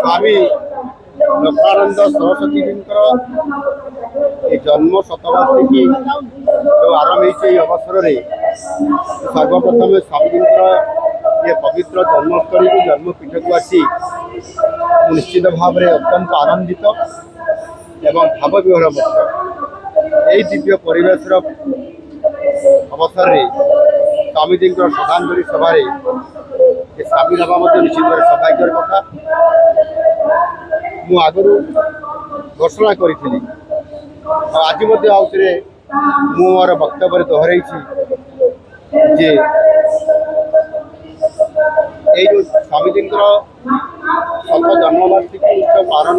स्वामी लोकानंद सरस्वती जी जन्म शतवार्षिकी जो आरंभ हो अवसर में सर्वप्रथम स्वामी जी ये पवित्र जन्मस्थली को जन्मपीठ को आसी निश्चित भाव में अत्यंत आनंदित एवं भावविहर यही दिव्य परिवेश अवसर में स्वामीजी श्रद्धांजलि सभा सामिल हवा निश्चित भाव सौभाग्यर कथा मु आगु घोषणा करी आज आउे मोर वक्तव्य दोहराई जे जो स्वामीजी शत जन्मवार्षिकी उत्सव पालन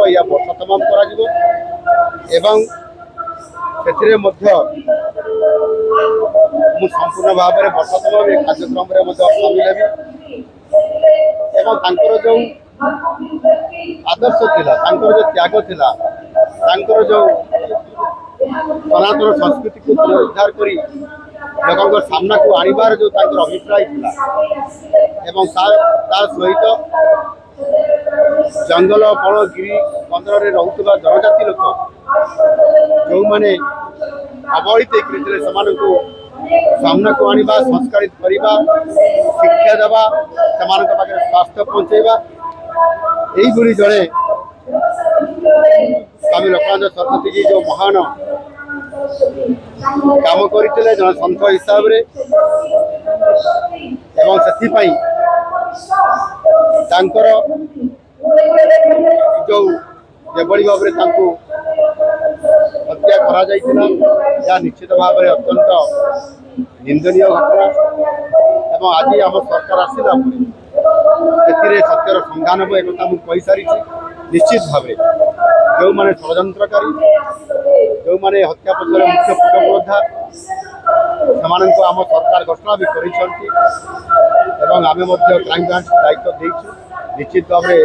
या वर्ष तमाम कर संपूर्ण भाव में वर्ष तमाम कार्यक्रम सामिल हेबी जो आदर्श थिला जो त्याग थिला जो सनातन संस्कृति को पुनरुद्धार करी लोक सामना को आनिबार जो अभिप्राय थिला एवं सहित जंगल बण गिरी बंदर में रोकवा जनजाति लोक जो मैंने अवहेलित होते सामना को आनिबा संस्कारित करवा शिक्षा देवा से स्वास्थ्य पहुँचेबा यही जड़े स्वामी लोकानंद सरस्वती जी जो महान काम करते जन सन्थ हिसाब से जो जेबड़ी भाव में हत्या करा निश्चित भाव में अत्यंत निंदनीय घटना एवं आज आम सरकार आसला सत्यर संधान एक कही सारी निश्चित भाव जो माने षड्यंत्रकारी जो माने हत्या पक्षर मुख्य पुटयोद्धा से आम सरकार घोषणा भी कर क्राइम ब्रांच दायित्व देचु निश्चित भाव में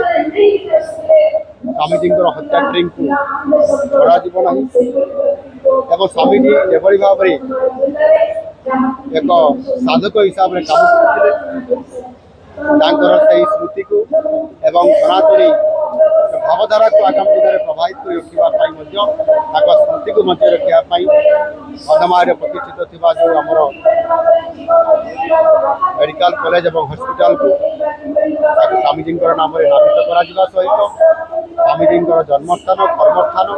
स्वामीजी हत्या ट्रेन को छड़ा ना स्वामीजी जेभली भाव में एक साधक हिसाब से काम करते स्मृति को एवं सनातनी भावधारा को आगामी दिन में प्रभावित कर रखा स्मृति को मध्य रखापी अधमारे प्रतिष्ठित थी जो आमर मेडिकल कॉलेज और हॉस्पिटल को स्वामीजी नाम नामित कर सहित स्वामीजी जन्मस्थान कर्मस्थान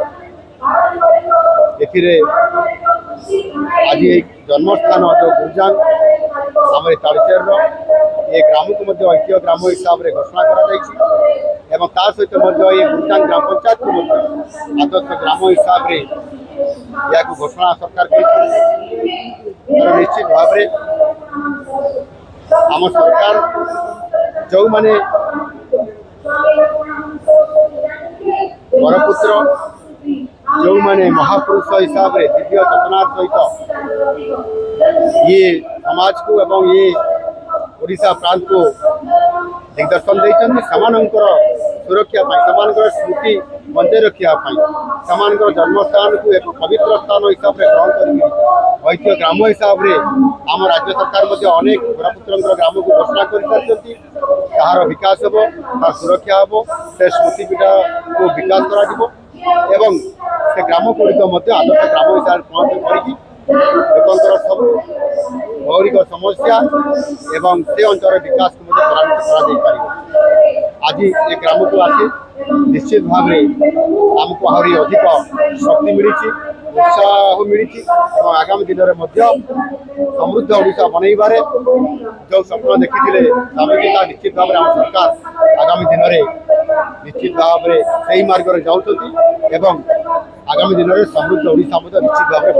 आज जन्मस्थान जो गुरजांग आम तालचेर ये ग्राम को ऐतिह्य ग्राम हिसाब से घोषणा कर सहित गुरजांग ग्राम पंचायत को आदर्श ग्राम हिसाब से या घोषणा सरकार कर निश्चित भाव में आम सरकार जो माने बरपुत्र जो माने महापुरुष हिसाब से दिव्य चेतनार सहित ये समाज को एवं ये ओडिशा प्रांत को दिग्दर्शन देते सुरक्षा स्मृति बंचाई रखापी जन्मस्थान को एक पवित्र स्थान हिसाब से ग्रहण कर ऐतिह्य ग्राम हिसाब से आम राज्य सरकार अनेक बरपुत्र ग्राम को घोषणा कर तार विकास हो तार सुरक्षा हम से स्मृतिपीठ को विकास कर ग्राम गुड़िक आदर्श ग्राम हिसाब से पहुँच कर सब मौलिक समस्या एवं से अंचल विकास को त्वरान्वित आज ये ग्राम को आसी निश्चित भाव में आमको आहरी अधिक शक्ति मिली उत्साह मिली आगामी दिन में समृद्ध ओडिशा बनइबार जो स्वप्न देखी स्वामीजी निश्चित भाव में आम सरकार आगामी दिन में निश्चित भाव में सही मार्ग में जाऊँच आगामी दिन में समृद्ध ओडिशा निश्चित भाव में